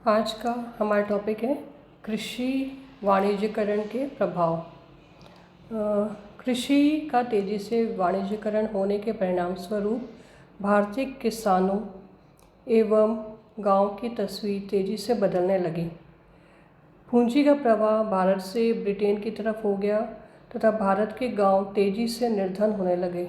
आज का हमारा टॉपिक है कृषि वाणिज्यकरण के प्रभाव। कृषि का तेज़ी से वाणिज्यकरण होने के परिणाम स्वरूप भारतीय किसानों एवं गांव की तस्वीर तेज़ी से बदलने लगी। पूंजी का प्रवाह भारत से ब्रिटेन की तरफ हो गया तथा भारत के गांव तेज़ी से निर्धन होने लगे।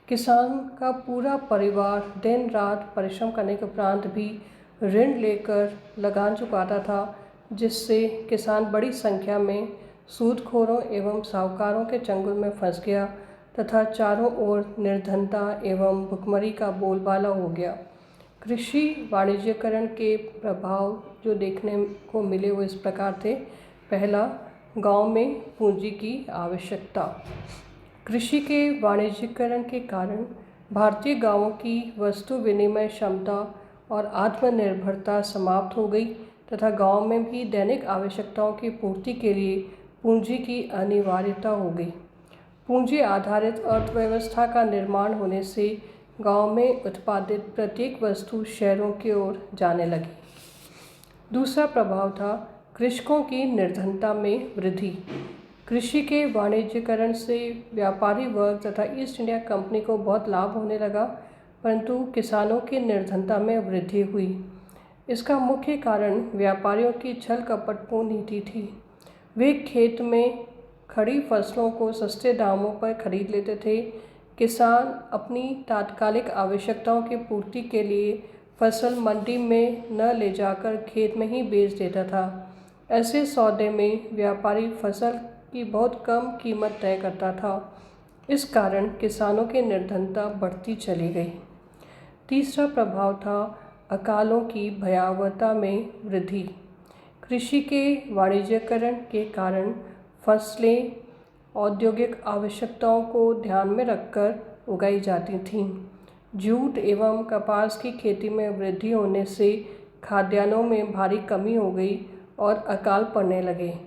किसान का पूरा परिवार दिन रात परिश्रम करने के उपरांत भी ऋण लेकर लगान चुकाता था, जिससे किसान बड़ी संख्या में सूदखोरों एवं साहूकारों के चंगुल में फंस गया तथा चारों ओर निर्धनता एवं भुखमरी का बोलबाला हो गया। कृषि वाणिज्यकरण के प्रभाव जो देखने को मिले वो इस प्रकार थे। पहला, गांव में पूंजी की आवश्यकता। कृषि के वाणिज्यकरण के कारण भारतीय गांवों की वस्तु विनिमय क्षमता और आत्मनिर्भरता समाप्त हो गई तथा गांव में भी दैनिक आवश्यकताओं की पूर्ति के लिए पूंजी की अनिवार्यता हो गई। पूंजी आधारित अर्थव्यवस्था का निर्माण होने से गांव में उत्पादित प्रत्येक वस्तु शहरों की ओर जाने लगी। दूसरा प्रभाव था कृषकों की निर्धनता में वृद्धि। कृषि के वाणिज्यकरण से व्यापारी वर्ग तथा ईस्ट इंडिया कंपनी को बहुत लाभ होने लगा, परंतु किसानों की निर्धनता में वृद्धि हुई। इसका मुख्य कारण व्यापारियों की छल कपटपूर्ण नीति थी। वे खेत में खड़ी फसलों को सस्ते दामों पर खरीद लेते थे। किसान अपनी तात्कालिक आवश्यकताओं की पूर्ति के लिए फसल मंडी में न ले जाकर खेत में ही बेच देता था। ऐसे सौदे में व्यापारी फसल की बहुत कम कीमत तय करता था। इस कारण किसानों की निर्धनता बढ़ती चली गई। तीसरा प्रभाव था अकालों की भयावहता में वृद्धि। कृषि के वाणिज्यकरण के कारण फसलें औद्योगिक आवश्यकताओं को ध्यान में रखकर उगाई जाती थीं। जूट एवं कपास की खेती में वृद्धि होने से खाद्यान्नों में भारी कमी हो गई और अकाल पड़ने लगे।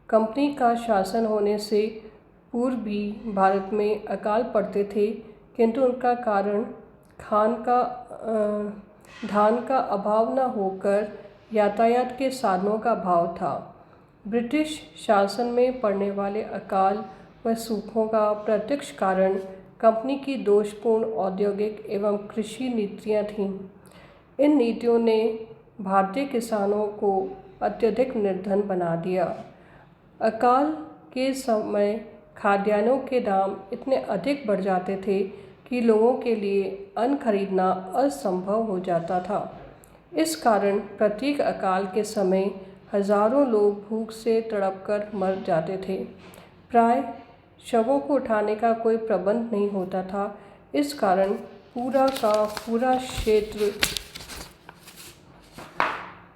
कंपनी का शासन होने से पूर्व भी भारत में अकाल पड़ते थे, किंतु उनका कारण धान का अभाव न होकर यातायात के साधनों का अभाव था। ब्रिटिश शासन में पड़ने वाले अकाल व सूखों का प्रत्यक्ष कारण कंपनी की दोषपूर्ण औद्योगिक एवं कृषि नीतियाँ थीं। इन नीतियों ने भारतीय किसानों को अत्यधिक निर्धन बना दिया। अकाल के समय खाद्यान्नों के दाम इतने अधिक बढ़ जाते थे कि लोगों के लिए अन्न खरीदना असंभव हो जाता था। इस कारण प्रत्येक अकाल के समय हजारों लोग भूख से तड़पकर मर जाते थे। प्राय शवों को उठाने का कोई प्रबंध नहीं होता था। इस कारण पूरा का पूरा क्षेत्र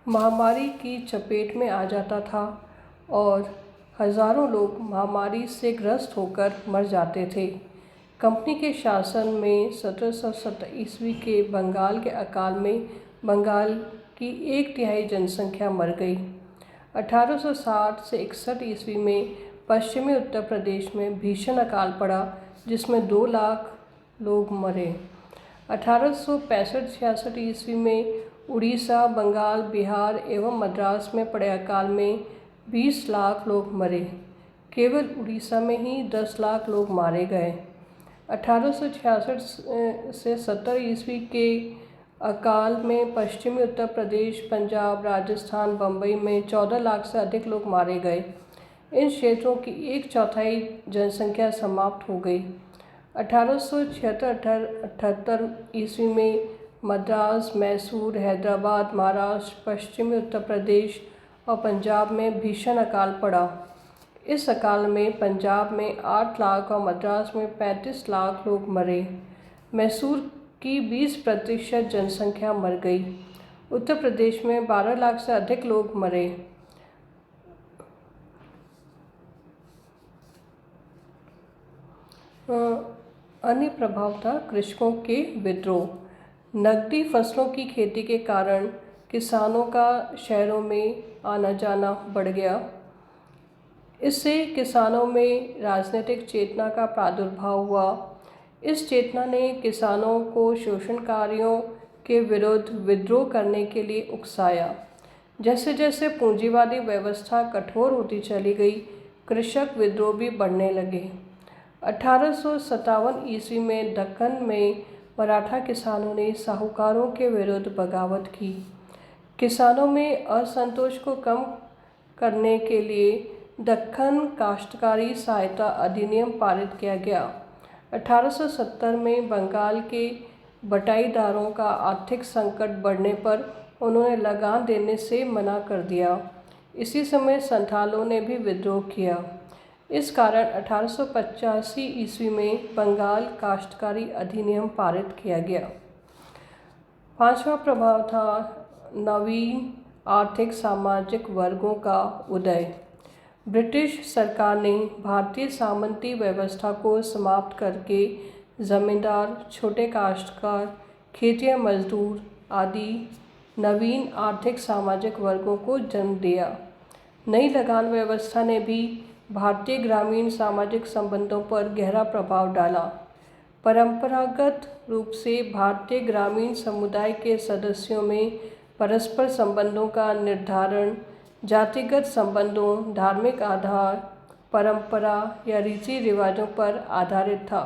महामारी की चपेट में आ जाता था और हजारों लोग महामारी से ग्रस्त होकर मर जाते थे। कंपनी के शासन में 1770 ईस्वी के बंगाल के अकाल में बंगाल की 1/3 जनसंख्या मर गई। 1860 से 61 ईस्वी में पश्चिमी उत्तर प्रदेश में भीषण अकाल पड़ा, जिसमें 2 लाख लोग मरे। 1865-66 ईस्वी में उड़ीसा, बंगाल, बिहार एवं मद्रास में पड़े अकाल में 20 लाख लोग मरे। केवल उड़ीसा में ही 10 लाख लोग मारे गए। 1866 से 70 ईस्वी के अकाल में पश्चिमी उत्तर प्रदेश, पंजाब, राजस्थान, बम्बई में 14 लाख से अधिक लोग मारे गए। इन क्षेत्रों की 1/4 जनसंख्या समाप्त हो गई। 1876-78 ईस्वी में मद्रास, मैसूर, हैदराबाद, महाराष्ट्र, पश्चिमी उत्तर प्रदेश और पंजाब में भीषण अकाल पड़ा। इस अकाल में पंजाब में 8 लाख और मद्रास में 35 लाख लोग मरे। मैसूर की 20% जनसंख्या मर गई। उत्तर प्रदेश में 12 लाख से अधिक लोग मरे। अन्य प्रभाव था कृषकों के विद्रोह। नकदी फसलों की खेती के कारण किसानों का शहरों में आना जाना बढ़ गया। इससे किसानों में राजनीतिक चेतना का प्रादुर्भाव हुआ। इस चेतना ने किसानों को शोषणकारियों के विरुद्ध विद्रोह करने के लिए उकसाया। जैसे जैसे पूंजीवादी व्यवस्था कठोर होती चली गई, कृषक विद्रोह भी बढ़ने लगे। 1857 ईस्वी में दक्कन में मराठा किसानों ने साहूकारों के विरुद्ध बगावत की। किसानों में असंतोष को कम करने के लिए दक्कन काश्तकारी सहायता अधिनियम पारित किया गया। 1870 में बंगाल के बटाईदारों का आर्थिक संकट बढ़ने पर उन्होंने लगान देने से मना कर दिया। इसी समय संथालों ने भी विद्रोह किया। इस कारण 1885 ईस्वी में बंगाल काश्तकारी अधिनियम पारित किया गया। पांचवा प्रभाव था नवीन आर्थिक सामाजिक वर्गों का उदय। ब्रिटिश सरकार ने भारतीय सामंती व्यवस्था को समाप्त करके जमींदार, छोटे काश्तकार, खेतिया मजदूर आदि नवीन आर्थिक सामाजिक वर्गों को जन्म दिया। नई लगान व्यवस्था ने भी भारतीय ग्रामीण सामाजिक संबंधों पर गहरा प्रभाव डाला। परंपरागत रूप से भारतीय ग्रामीण समुदाय के सदस्यों में परस्पर संबंधों का निर्धारण जातिगत संबंधों, धार्मिक आधार, परंपरा या रीति रिवाजों पर आधारित था।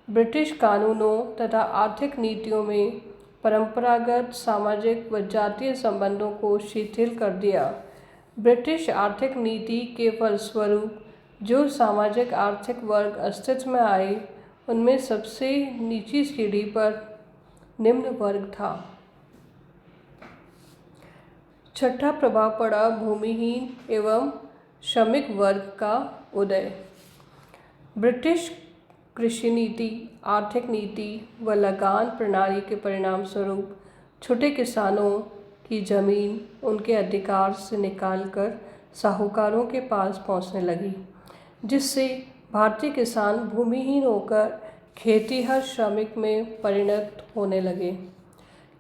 ब्रिटिश कानूनों तथा आर्थिक नीतियों में परंपरागत सामाजिक व जातीय संबंधों को शिथिल कर दिया। ब्रिटिश आर्थिक नीति के फलस्वरूप जो सामाजिक आर्थिक वर्ग अस्तित्व में आए, उनमें सबसे नीची सीढ़ी पर निम्न वर्ग था। छठा प्रभाव पड़ा भूमिहीन एवं श्रमिक वर्ग का उदय। ब्रिटिश कृषि नीति, आर्थिक नीति व लगान प्रणाली के परिणाम स्वरूप छोटे किसानों की जमीन उनके अधिकार से निकालकर साहूकारों के पास पहुंचने लगी, जिससे भारतीय किसान भूमिहीन होकर खेतिहर श्रमिक में परिणत होने लगे।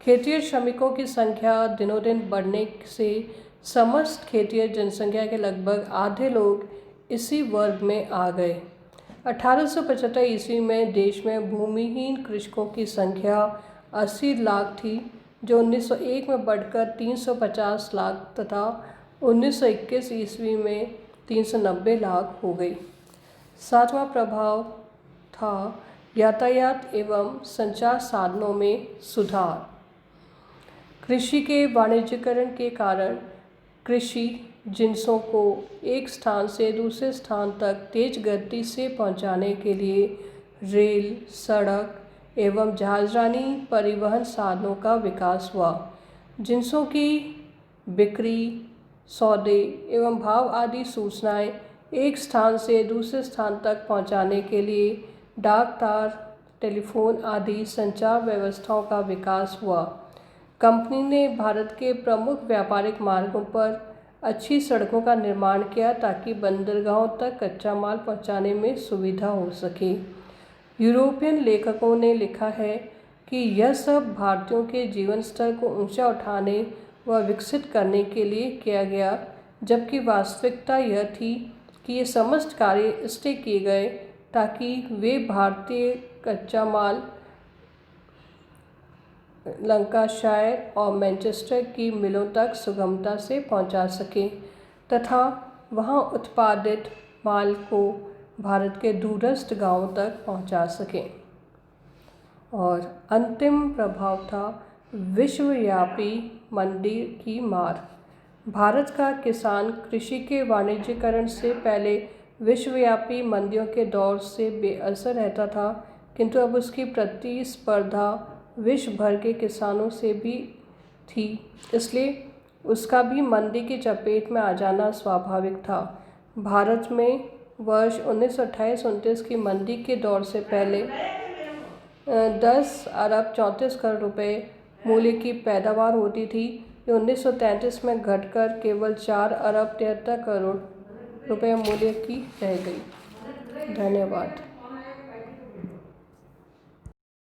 खेतिहर श्रमिकों की संख्या दिनों दिन बढ़ने से समस्त खेतिहर जनसंख्या के लगभग आधे लोग इसी वर्ग में आ गए। 1875 ईस्वी में देश में भूमिहीन कृषकों की संख्या 80 लाख थी, जो 1901 में बढ़कर 350 लाख तथा 1921 ईस्वी में 390 लाख हो गई। सातवां प्रभाव था यातायात एवं संचार साधनों में सुधार। कृषि के वाणिज्यीकरण के कारण कृषि जिन्सों को एक स्थान से दूसरे स्थान तक तेज गति से पहुंचाने के लिए रेल, सड़क एवं जहाजरानी परिवहन साधनों का विकास हुआ। जिन्सों की बिक्री, सौदे एवं भाव आदि सूचनाएं एक स्थान से दूसरे स्थान तक पहुंचाने के लिए डाक तार, टेलीफोन आदि संचार व्यवस्थाओं का विकास हुआ। कंपनी ने भारत के प्रमुख व्यापारिक मार्गों पर अच्छी सड़कों का निर्माण किया ताकि बंदरगाहों तक कच्चा माल पहुंचाने में सुविधा हो सके। यूरोपियन लेखकों ने लिखा है कि यह सब भारतीयों के जीवन स्तर को ऊंचा उठाने व विकसित करने के लिए किया गया, जबकि वास्तविकता यह थी कि ये समस्त कार्य इसलिए किए गए ताकि वे भारतीय कच्चा माल लंकाशायर और मैनचेस्टर की मिलों तक सुगमता से पहुंचा सकें तथा वहां उत्पादित माल को भारत के दूरस्थ गांवों तक पहुंचा सकें। और अंतिम प्रभाव था विश्वव्यापी मंदी की मार। भारत का किसान कृषि के वाणिज्यीकरण से पहले विश्वव्यापी मंदियों के दौर से बेअसर रहता था, किंतु अब उसकी प्रतिस्पर्धा विश्व भर के किसानों से भी थी, इसलिए उसका भी मंदी की चपेट में आ जाना स्वाभाविक था। भारत में वर्ष 1928-29 की मंदी के दौर से पहले 10 अरब 34 करोड़ रुपए मूल्य की पैदावार होती थी। ये 1933 में घटकर केवल 4 अरब 73 करोड़ रुपए मूल्य की रह गई। धन्यवाद।